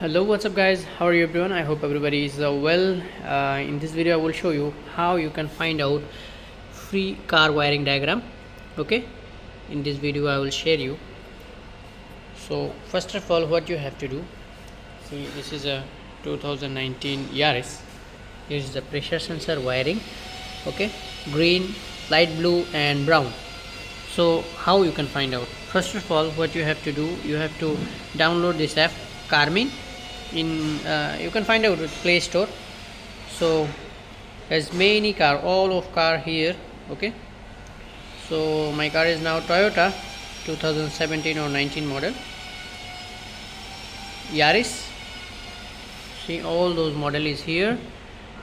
Hello, what's up guys, how are you everyone? I hope everybody is well. In this video I will show you how you can find out free car wiring diagram. Okay, in this video I will share you. So first of all, what you have to do, see, this is a 2019 Yaris. Here is the pressure sensor wiring. Okay, green, light blue and brown. So how you can find out? First of all, what you have to do, you have to download this app Carmin. You can find out with Play Store. So as many car, all of car here. Okay, so my car is now Toyota 2017 or 19 model Yaris. See, all those model is here,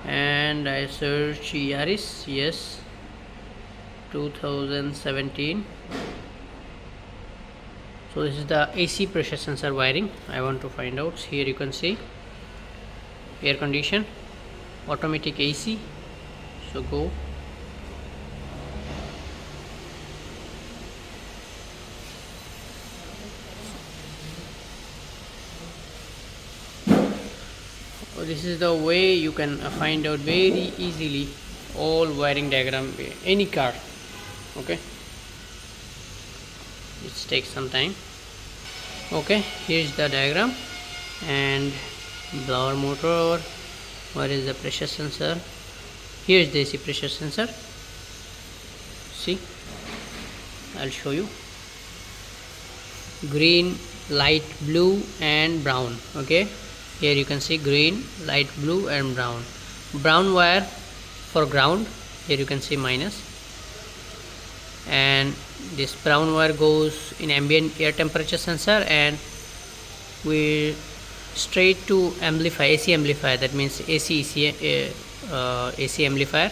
and I search Yaris. Yes, 2017. So this is the AC pressure sensor wiring I want to find out. Here you can see air condition, automatic AC. So go. This is the way you can find out very easily all wiring diagram any car. Okay, it takes some time. Okay, here is the diagram, and blower motor. Where is the pressure sensor? Here is the AC pressure sensor. See, I'll show you. Green, light blue and brown. Okay, here you can see green, light blue and brown. Brown wire for ground. Here you can see minus, and this brown wire goes in ambient air temperature sensor, and we straight to amplifier, AC amplifier, that means AC amplifier.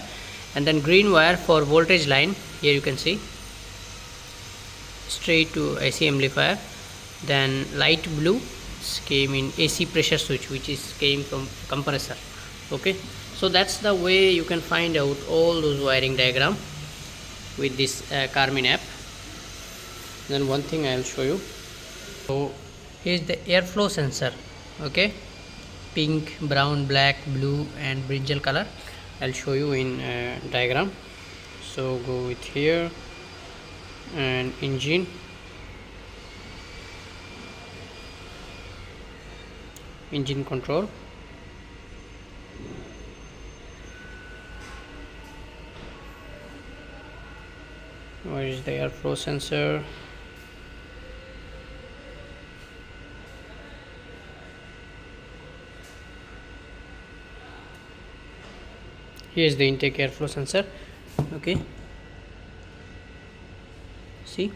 And then green wire for voltage line. Here you can see straight to AC amplifier. Then light blue came in AC pressure switch, which is came from compressor. Okay, so that's the way you can find out all those wiring diagram with this Carmin app. Then one thing I'll show you. So here's the airflow sensor. Okay, pink, brown, black, blue and brinjal color. I'll show you in diagram. So go with here and engine control. Where is the airflow sensor? Here is the intake airflow sensor. Okay, see,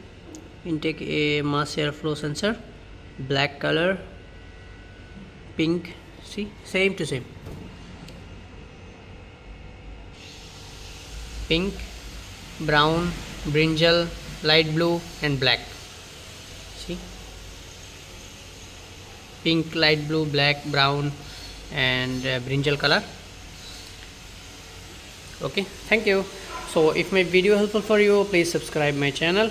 intake a mass airflow sensor, black color, pink. See, same to same, pink, brown, brinjal, light blue and black. See, pink, light blue, black, brown and brinjal color. Okay, thank you. So if my video helpful for you, please subscribe my channel.